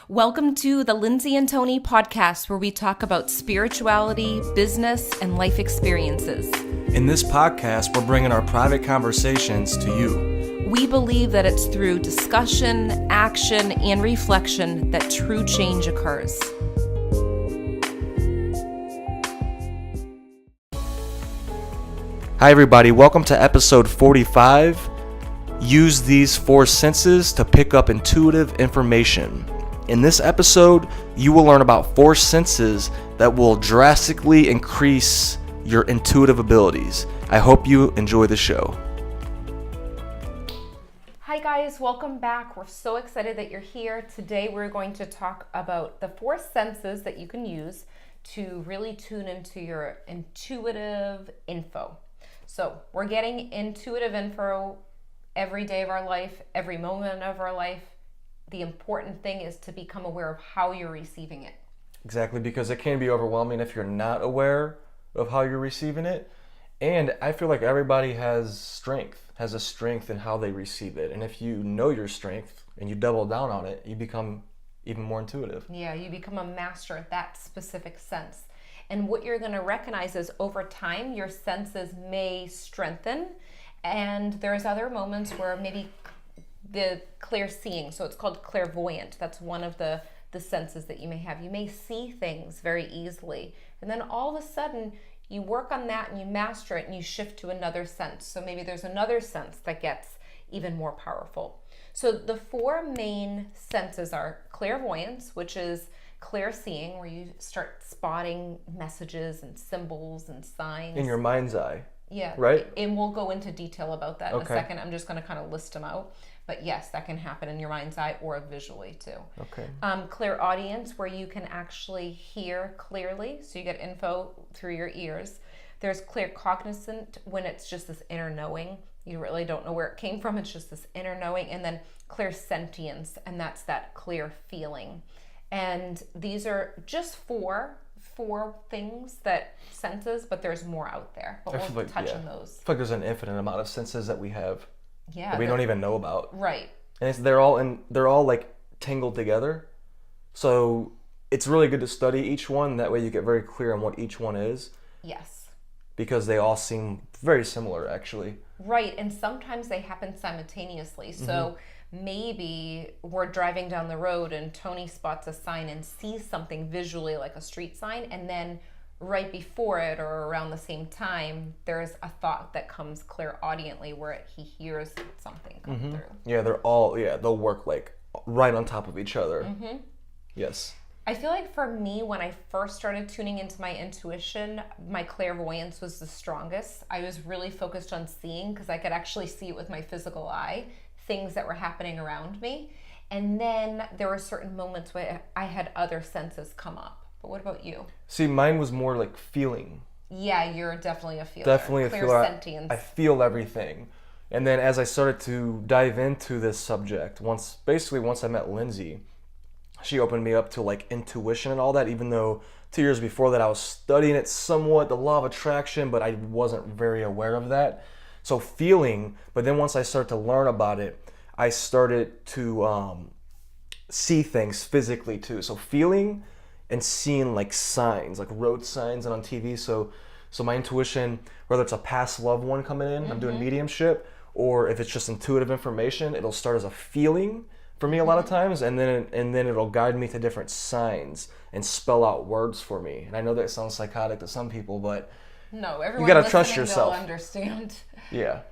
Welcome to the Lindsay and Tony podcast, where we talk about spirituality, business, and life experiences. In this podcast, we're bringing our private conversations to you. We believe that it's through discussion, action, and reflection that true change occurs. Hi, everybody. Welcome to episode 45. Use these four senses to pick up intuitive information. In this episode, you will learn about four senses that will drastically increase your intuitive abilities. I hope you enjoy the show. Hi guys, welcome back. We're so excited that you're here. Today we're going to talk about the four senses that you can use to really tune into your intuitive info. So we're getting intuitive info every day of our life, every moment of our life. The important thing is to become aware of how you're receiving it. Exactly, because it can be overwhelming if you're not aware of how you're receiving it. And I feel like everybody has a strength in how they receive it. And if you know your strength and you double down on it, you become even more intuitive. Yeah, you become a master at that specific sense. And what you're going to recognize is over time, your senses may strengthen. And there's other moments where maybe the clear seeing, so it's called clairvoyant. That's one of the senses that you may have. You may see things very easily. And then all of a sudden, you work on that and you master it and you shift to another sense. So maybe there's another sense that gets even more powerful. So the four main senses are clairvoyance, which is clear seeing, where you start spotting messages and symbols and signs. In your mind's eye. Yeah. Right? And we'll go into detail about that in a second. I'm just going to kind of list them out. But yes, that can happen in your mind's eye or visually too. Okay. Clairaudience, where you can actually hear clearly. So you get info through your ears. There's claircognizant, when it's just this inner knowing. You really don't know where it came from. It's just this inner knowing. And then clairsentience, and that's that clear feeling. And these are just four things that senses, but there's more out there. But we'll touch on those. I feel like there's an infinite amount of senses that we have. Yeah. That we don't even know about. Right. And they're all like tangled together. So it's really good to study each one. That way you get very clear on what each one is. Yes. Because they all seem very similar, actually. Right. And sometimes they happen simultaneously. So maybe we're driving down the road and Tony spots a sign and sees something visually like a street sign, and then right before it or around the same time, there's a thought that comes clairaudiently where he hears something come through. Yeah, they'll work like right on top of each other. Yes. I feel like for me, when I first started tuning into my intuition, my clairvoyance was the strongest. I was really focused on seeing, because I could actually see it with my physical eye, things that were happening around me. And then there were certain moments where I had other senses come up. But what about you? See, mine was more like feeling. Yeah, you're definitely a feeler. Definitely a feeler. Clairsentience. I feel everything. And then as I started to dive into this subject, once I met Lindsay, she opened me up to like intuition and all that, even though 2 years before that I was studying it somewhat, the law of attraction, but I wasn't very aware of that. So feeling, but then once I started to learn about it, I started to see things physically too. So feeling and seeing like signs, like road signs and on TV. So my intuition, whether it's a past loved one coming in, I'm doing mediumship, or if it's just intuitive information, it'll start as a feeling for me a lot of times, and then it'll guide me to different signs and spell out words for me. And I know that sounds psychotic to some people, but no, everyone you gotta trust yourself. They'll understand. Yeah.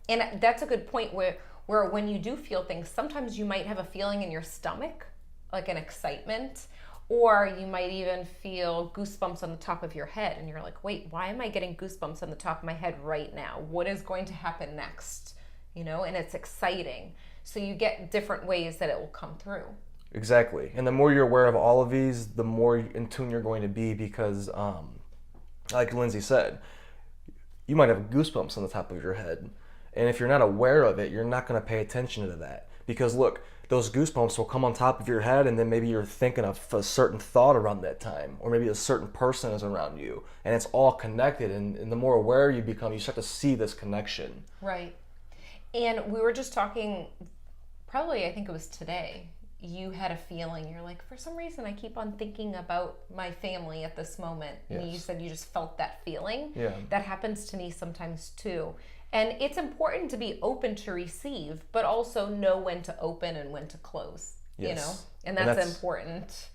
And that's a good point where when you do feel things, sometimes you might have a feeling in your stomach, like an excitement, or you might even feel goosebumps on the top of your head, and you're like, wait, why am I getting goosebumps on the top of my head right now? What is going to happen next? And it's exciting. So you get different ways that it will come through. Exactly. And the more you're aware of all of these, the more in tune you're going to be, because like Lindsay said, you might have goosebumps on the top of your head. And if you're not aware of it, you're not going to pay attention to that. Because look, those goosebumps will come on top of your head, and then maybe you're thinking of a certain thought around that time, or maybe a certain person is around you, and it's all connected. And the more aware you become, you start to see this connection. Right. And we were just talking, probably I think it was today, you had a feeling. You're like, for some reason, I keep on thinking about my family at this moment. And you Yes. said you just felt that feeling. Yeah. That happens to me sometimes too. And it's important to be open to receive, but also know when to open and when to close, you know? Yes. And And that's that's- important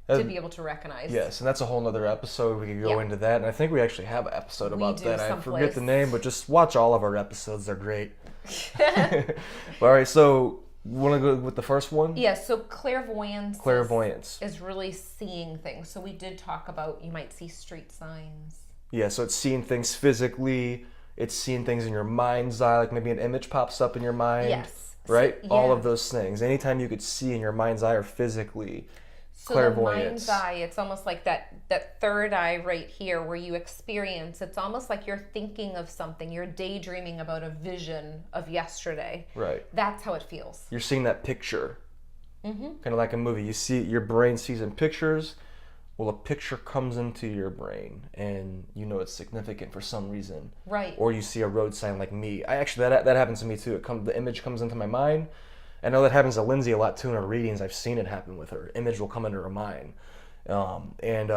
Uh, to be able to recognize. Yes, and that's a whole nother episode. We could go Yeah. into that, and I think we actually have an episode We about do that. I forget the someplace. name, but just watch all of our episodes; they're great. All right, so want to go with the first one? Yeah, so clairvoyance. Clairvoyance. Is really seeing things. So we did talk about, you might see street signs. Yeah, so it's seeing things physically. It's seeing things in your mind's eye, like maybe an image pops up in your mind. Yes. Right? So, All yeah. of those things. Anytime you could see in your mind's eye or physically. So Clairvoyance. the mind's eye, it's almost like that third eye right here where you experience, it's almost like you're thinking of something, you're daydreaming about a vision of yesterday. Right. That's how it feels. You're seeing that picture. Mm-hmm. Kind of like a movie. You see, your brain sees in pictures. Well, a picture comes into your brain, and you know it's significant for some reason. Right. Or you see a road sign like me. I actually that happens to me too. The image comes into my mind. I know that happens to Lindsay a lot too in her readings. I've seen it happen with her. Image will come into her mind, and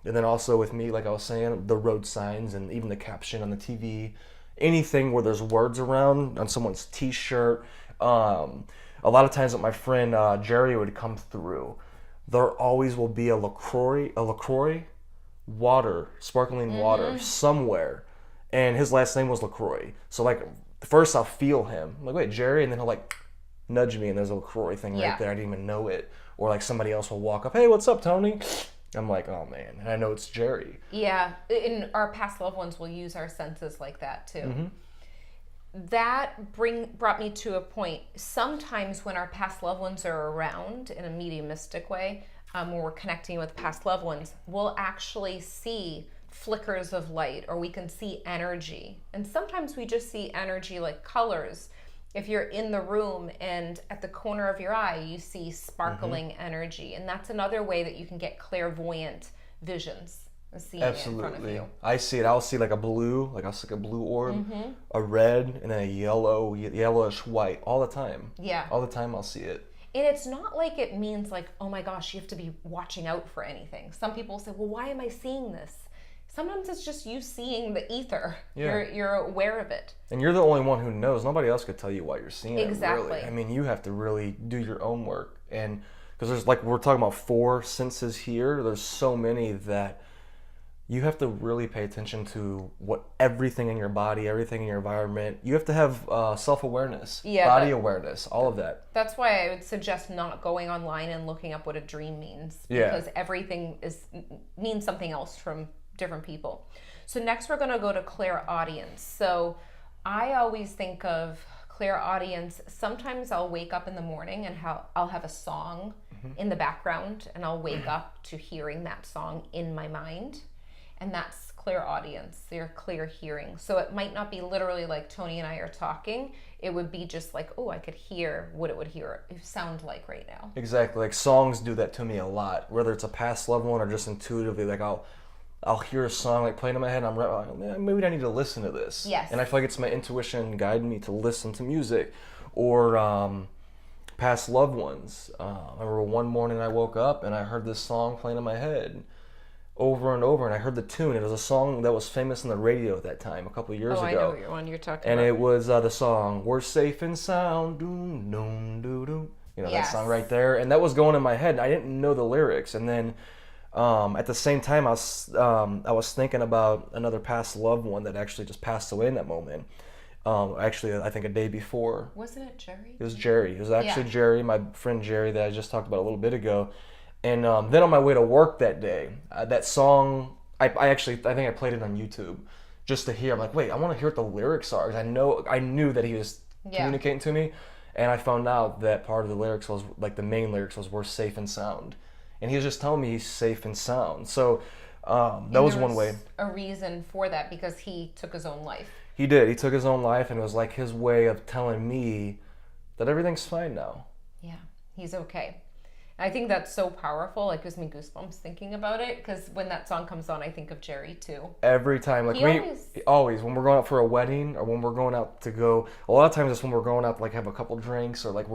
then also with me, like I was saying, the road signs and even the caption on the TV, anything where there's words around on someone's T-shirt. A lot of times with my friend Jerry would come through. There always will be a LaCroix water, sparkling water somewhere, and his last name was LaCroix. So like first I'll feel him, I'm like, wait, Jerry, and then he'll like nudge me, and there's a LaCroix thing Yeah. right there. I didn't even know it. Or like somebody else will walk up, hey, what's up, Tony? I'm like, oh man, and I know it's Jerry. Yeah, in our past loved ones will use our senses like that too. That brought me to a point. Sometimes when our past loved ones are around in a mediumistic way, when we're connecting with past loved ones, we'll actually see flickers of light, or we can see energy. And sometimes we just see energy like colors. If you're in the room and at the corner of your eye, you see sparkling energy. And that's another way that you can get clairvoyant visions. Seeing it in front of Absolutely. you. I see it. I'll see like a blue, like I'll see like a blue orb, a red, and then a yellowish white all the time. Yeah. All the time I'll see it. And it's not like it means like, oh my gosh, you have to be watching out for anything. Some people say, well, why am I seeing this? Sometimes it's just you seeing the ether. Yeah. You're aware of it. And you're the only one who knows. Nobody else could tell you why you're seeing it. Exactly. Really. I mean, you have to really do your own work. And because there's like, we're talking about 4 senses here. There's so many that you have to really pay attention to what everything in your body, everything in your environment. You have to have self-awareness, Yeah, body awareness, all of that. That's why I would suggest not going online and looking up what a dream means. Yeah. Because everything means something else from different people. So next we're going to go to clairaudience. So I always think of clairaudience. Sometimes I'll wake up in the morning and I'll have a song in the background, and I'll wake up to hearing that song in my mind. And that's clairaudience, your clear hearing. So it might not be literally like Tony and I are talking. It would be just like, oh, I could hear what it would sound like right now. Exactly. Like songs do that to me a lot. Whether it's a past loved one or just intuitively, like I'll hear a song like playing in my head, and I'm like, man, maybe I need to listen to this. Yes. And I feel like it's my intuition guiding me to listen to music, or past loved ones. I remember one morning I woke up and I heard this song playing in my head over and over, and I heard the tune. It was a song that was famous on the radio at that time, a couple of years Oh, ago. I know what one you're talking And about. it was the song "We're Safe and Sound," doom, doom, doo, doo. You know, Yes. that song right there, and that was going in my head. And I didn't know the lyrics, and then at the same time, I was thinking about another past loved one that actually just passed away in that moment. Actually, I think a day before. Wasn't it Jerry? It was Jerry. It was actually Yeah. Jerry, my friend Jerry, that I just talked about a little bit ago. And then on my way to work that day, that song, I think I played it on YouTube just to hear. I'm like, wait, I want to hear what the lyrics are, because I knew that he was communicating to me, and I found out that part of the lyrics was like the main lyrics was "We're safe and sound," and he was just telling me he's safe and sound. So that was one way. A reason for that, because he took his own life. He did. He took his own life, and it was like his way of telling me that everything's fine now. Yeah, he's okay. I think that's so powerful. It gives me goosebumps thinking about it, because when that song comes on, I think of Jerry too. Every time, like He always when we're going out for a wedding, or when we're going out to go, a lot of times it's when we're going out to like have a couple drinks, or like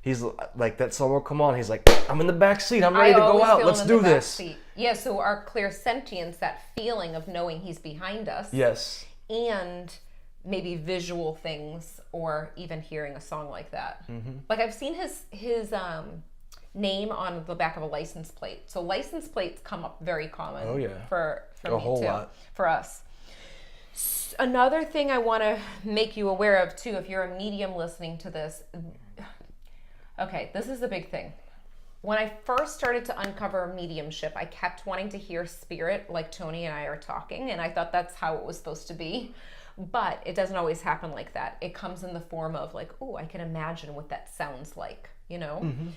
he's like, that song will come on. He's like, I'm in the back seat. I'm ready to go always out. feel Let's him in do the back this. seat. Yeah, so our clairsentience, that feeling of knowing he's behind us. Yes. And maybe visual things, or even hearing a song like that. Mm-hmm. Like I've seen his name on the back of a license plate. So license plates come up very common. Oh, yeah. For A me whole too. lot. For us. Another thing I want to make you aware of too, if you're a medium listening to this. Okay, this is the big thing. When I first started to uncover mediumship, I kept wanting to hear spirit like Tony and I are talking, and I thought that's how it was supposed to be. But it doesn't always happen like that. It comes in the form of like, oh, I can imagine what that sounds like, you know? Mm-hmm.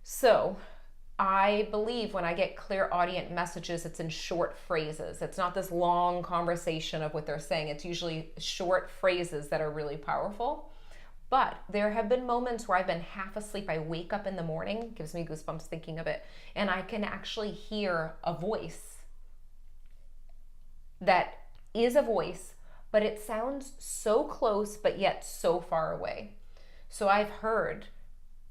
So I believe when I get clairaudient messages, it's in short phrases. It's not this long conversation of what they're saying. It's usually short phrases that are really powerful. But there have been moments where I've been half asleep. I wake up in the morning, gives me goosebumps thinking of it, and I can actually hear a voice that is a voice, but it sounds so close, but yet so far away. So I've heard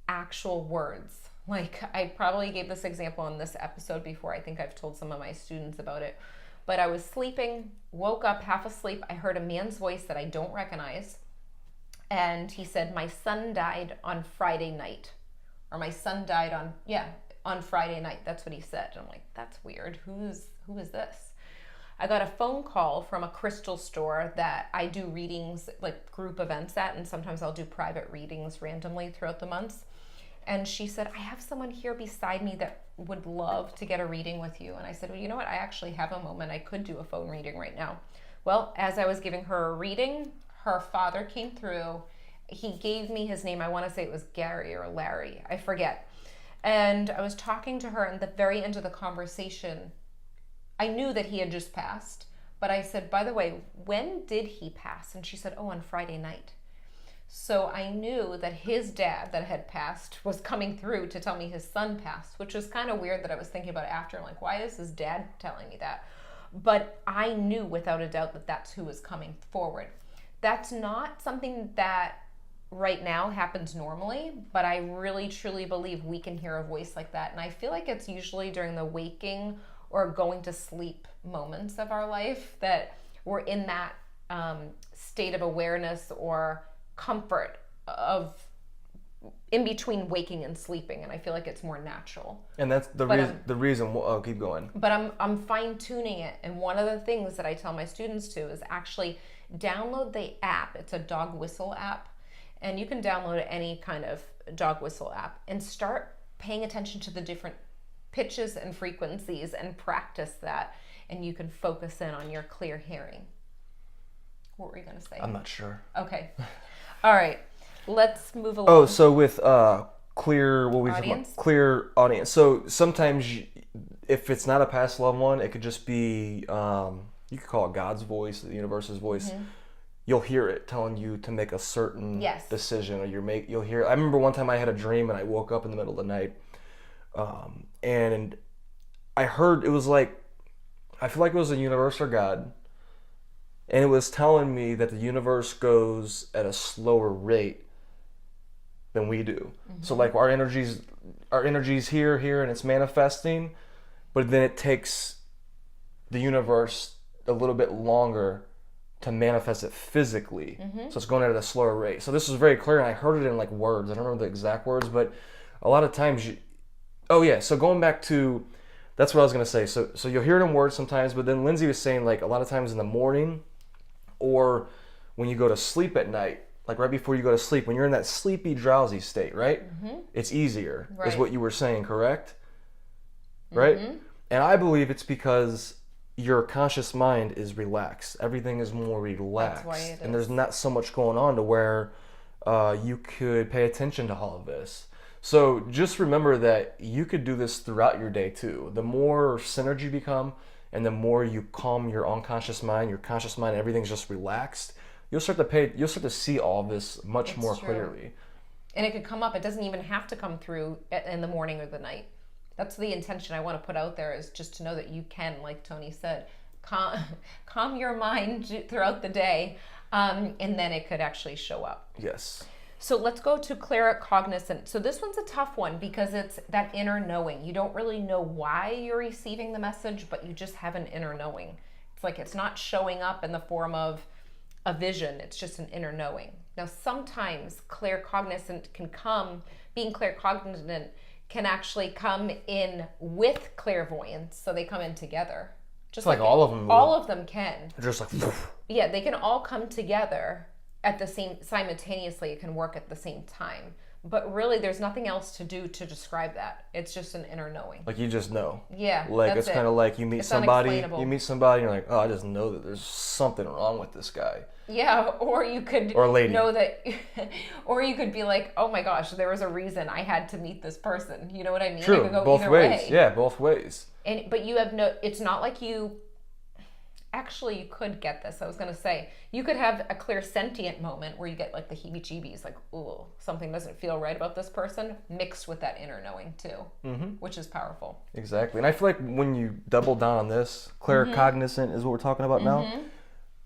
actual words. Like, I probably gave this example in this episode before. I think I've told some of my students about it. But I was sleeping, woke up half asleep. I heard a man's voice that I don't recognize. And he said, my son died on Friday night. Or my son died on Friday night. That's what he said. And I'm like, that's weird. Who is this? I got a phone call from a crystal store that I do readings, like group events at, and sometimes I'll do private readings randomly throughout the months. And she said, I have someone here beside me that would love to get a reading with you. And I said, well, you know what? I actually have a moment. I could do a phone reading right now. Well, as I was giving her a reading, her father came through. He gave me his name. I want to say it was Gary or Larry. I forget. And I was talking to her, and at the very end of the conversation, I knew that he had just passed. But I said, by the way, when did he pass? And she said, oh, on Friday night. So I knew that his dad that had passed was coming through to tell me his son passed, which was kind of weird that I was thinking about after. I'm like, why is his dad telling me that? But I knew without a doubt that that's who was coming forward. That's not something that right now happens normally, but I really truly believe we can hear a voice like that. And I feel like it's usually during the waking or going to sleep moments of our life that we're in that state of awareness or comfort of in between waking and sleeping, and I feel like it's more natural. And that's the reason. Oh, keep going. But I'm fine tuning it, and one of the things that I tell my students to is actually download the app. It's a dog whistle app, and you can download any kind of dog whistle app and start paying attention to the different pitches and frequencies and practice that, and you can focus in on your clear hearing. What were you going to say? I'm not sure. Okay. All right. Let's move along. Oh, so with clear, what we Audience? Clear audience. So sometimes, if it's not a past loved one, it could just be you could call it God's voice, the universe's voice. Mm-hmm. You'll hear it telling you to make a certain decision, or you'll hear. I remember one time I had a dream and I woke up in the middle of the night, and I heard it was like, I feel like it was a universe or God. And it was telling me that the universe goes at a slower rate than we do. Mm-hmm. So like our energy's here, and it's manifesting, but then it takes the universe a little bit longer to manifest it physically. Mm-hmm. So it's going at a slower rate. So this was very clear, and I heard it in like words. I don't remember the exact words, but a lot of times so going back to, that's what I was going to say. So you'll hear it in words sometimes, but then Lindsay was saying like a lot of times in the morning, or when you go to sleep at night, like right before you go to sleep, when you're in that sleepy, drowsy state, right? Mm-hmm. It's easier, is what you were saying, correct? Right? Mm-hmm. And I believe it's because your conscious mind is relaxed. Everything is more relaxed. That's why it is. And there's not so much going on to where you could pay attention to all of this. So just remember that you could do this throughout your day too. The more centered you become, and the more you calm your unconscious mind, your conscious mind, everything's just relaxed, you'll start to see all this much more clearly. And it could come up. It doesn't even have to come through in the morning or the night. That's the intention I want to put out there, is just to know that you can, like Tony said, calm your mind throughout the day, and then it could actually show up. Yes. So let's go to claircognizant. So this one's a tough one because it's that inner knowing. You don't really know why you're receiving the message, but you just have an inner knowing. It's like it's not showing up in the form of a vision. It's just an inner knowing. Now, sometimes claircognizant can come, being claircognizant can actually come in with clairvoyance. So they come in together. Just like all of them would. All of them can. Just like, Yeah, they can all come together at the same, simultaneously. It can work at the same time. But really, there's nothing else to do to describe that. It's just an inner knowing. like you just know. Yeah, Like that's it's kind of like you meet It's somebody, unexplainable. and you're like, oh, I just know that there's something wrong with this guy. Yeah, or you could Or lady. know that, or you could be like, oh my gosh, there was a reason I had to meet this person. You know what I mean? It True, could go both either ways. way. Yeah, both ways. But you have no, it's not like you, actually you could get this. I was going to say, you could have a clear sentient moment where you get like the heebie-jeebies, like, ooh, something doesn't feel right about this person, mixed with that inner knowing too, which is powerful. Exactly. And I feel like when you double down on this, Mm-hmm. claircognizant is what we're talking about now.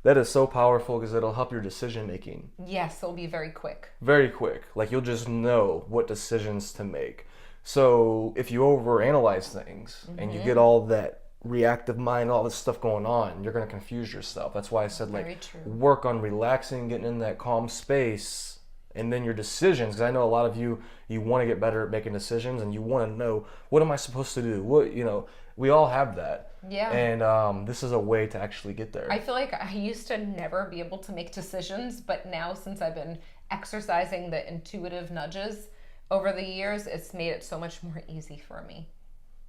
That is so powerful because it'll help your decision making Yes, it'll be very quick. very quick. Like you'll just know what decisions to make. So if you overanalyze things and you get all that reactive mind, all this stuff going on, you're going to confuse yourself. That's why I said Very like true. work on relaxing, getting in that calm space, and then your decisions. Because I know a lot of you want to get better at making decisions, and you want to know, what am I supposed to do? What, we all have that. Yeah. And this is a way to actually get there. I feel like I used to never be able to make decisions, but now since I've been exercising the intuitive nudges over the years, it's made it so much more easy for me.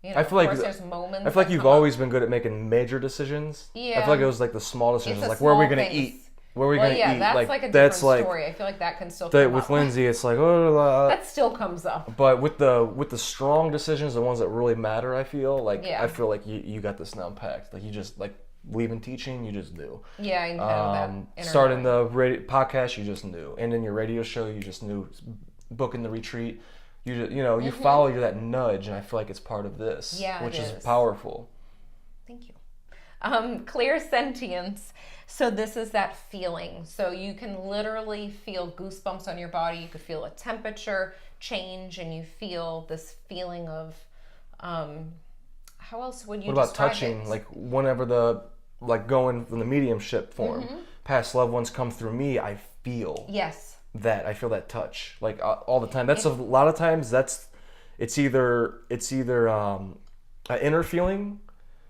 I feel like of course, there's moments. I feel like that you've come up. always been good at making major decisions. I Yeah. feel like it was like the small decisions, the like where are we small gonna things. eat? Where are we Well, gonna yeah, eat? that's like a different that's like story. I feel like that can still that come with up. Lindsay. It's like That still comes up. but with the strong decisions, the ones that really matter, I feel like Yeah. I feel like you got this down packed. Like you just like leaving teaching, you just knew. Yeah, I know that. inner Starting knowing. the podcast, you just knew. And in your radio show, you just knew. Booking the retreat, you just, you follow that nudge, and I feel like it's part of this, Yeah, it which is is. powerful. Thank you. Clear sentience. So this is that feeling. So you can literally feel goosebumps on your body. You could feel a temperature change, and you feel this feeling of, how else would you What about describe touching? it? Like whenever going from the mediumship form, past loved ones come through me, I feel Yes. that. I feel that touch like all the time. That's a lot of times. It's either an inner feeling,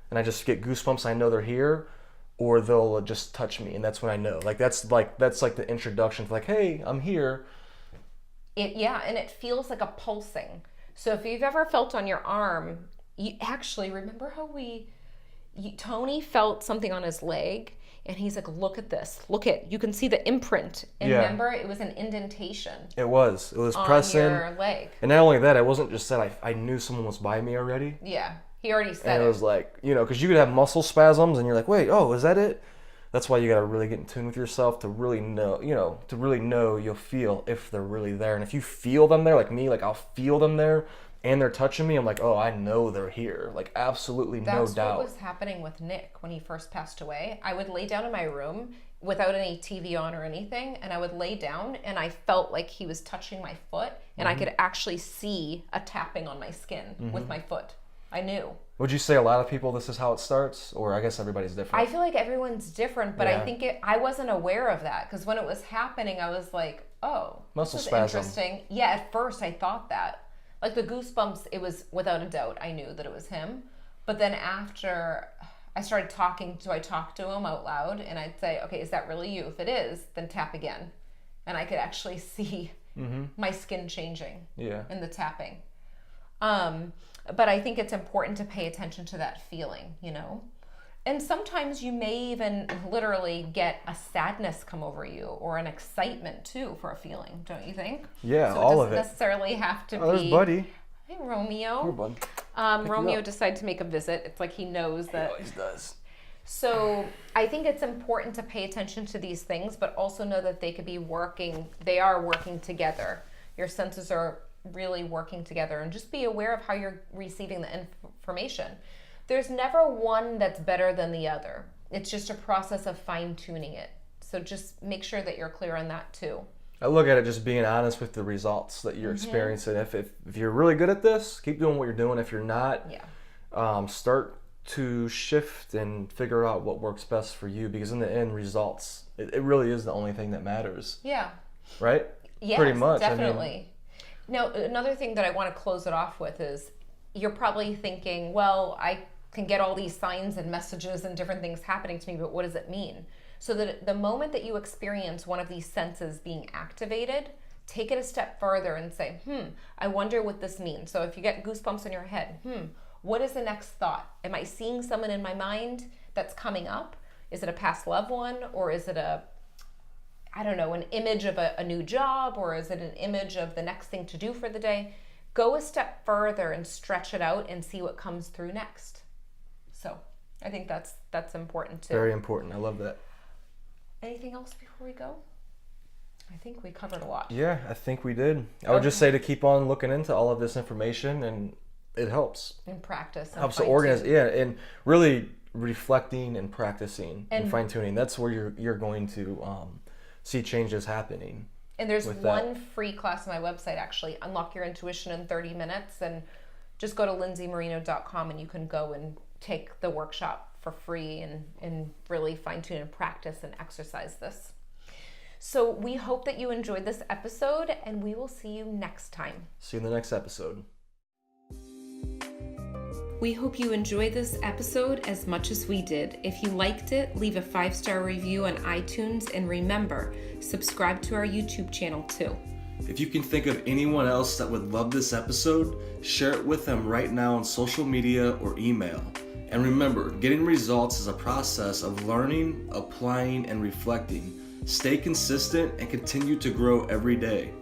and I just get goosebumps. I know they're here, or they'll just touch me, and that's when I know. Like that's the introduction to like, hey, I'm here. And it feels like a pulsing. So if you've ever felt on your arm, you actually remember how Tony felt something on his leg, and he's like, look at this, you can see the imprint. And Yeah. remember, it was an indentation It was on pressing, your leg. and not only that, it wasn't just that I knew someone was by me already. Yeah, he already said And it it. was like, because you could have muscle spasms and you're like, wait, oh, is that it? That's why you got to really get in tune with yourself to really know, you'll feel if they're really there. And if you feel them there, like me, like I'll feel them there and they're touching me, I'm like, oh, I know they're here. Like absolutely That's no doubt. what was happening with Nick when he first passed away. I would lay down in my room without any TV on or anything, and I would lay down and I felt like he was touching my foot, and I could actually see a tapping on my skin with my foot. I knew. Would you say a lot of people, this is how it starts? Or I guess everybody's different. I feel like everyone's different, but Yeah. I think I wasn't aware of that, because when it was happening, I was like, oh, Muscle this is spasm. interesting. Yeah, at first I thought that. Like the goosebumps, it was without a doubt, I knew that it was him. But then after I started talking, I talked to him out loud, and I'd say, okay, is that really you? If it is, then tap again. And I could actually see my skin changing Yeah. in the tapping. But I think it's important to pay attention to that feeling, And sometimes you may even literally get a sadness come over you, or an excitement too for a feeling, don't you think? Yeah, So all it of it. doesn't necessarily have to Oh, there's be. Buddy. Hey, Romeo. Poor bud. Romeo up. decided to make a visit. It's like he knows that. Always does. So I think it's important to pay attention to these things, but also know that they are working together. Your senses are really working together, and just be aware of how you're receiving the information. There's never one that's better than the other. It's just a process of fine-tuning it. So just make sure that you're clear on that too. I look at it just being honest with the results that you're experiencing. If you're really good at this, keep doing what you're doing. If you're not, start to shift and figure out what works best for you, because in the end, results, it really is the only thing that matters. Yeah. Right? Yes, pretty much. Definitely. Now, another thing that I want to close it off with is, you're probably thinking, well, I can get all these signs and messages and different things happening to me, but what does it mean? So that the moment that you experience one of these senses being activated, take it a step further and say, I wonder what this means. So if you get goosebumps in your head, what is the next thought? Am I seeing someone in my mind that's coming up? Is it a past loved one, or is it an image of a new job, or is it an image of the next thing to do for the day? Go a step further and stretch it out and see what comes through next. So I think that's important too. Very important. I love that. Anything else before we go? I think we covered a lot. Yeah, I think we did. I would just say to keep on looking into all of this information, and it helps. And practice. And helps to organize. Yeah, and really reflecting and practicing and fine tuning. That's where you're going to see changes happening. And there's one free class on my website, actually, Unlock Your Intuition in 30 minutes. And just go to lindsaymarino.com and you can go and take the workshop for free and really fine tune and practice and exercise this. So we hope that you enjoyed this episode, and we will see you next time. See you in the next episode. We hope you enjoyed this episode as much as we did. If you liked it, leave a 5-star review on iTunes, and remember, subscribe to our YouTube channel too. If you can think of anyone else that would love this episode, share it with them right now on social media or email. And remember, getting results is a process of learning, applying, and reflecting. Stay consistent and continue to grow every day.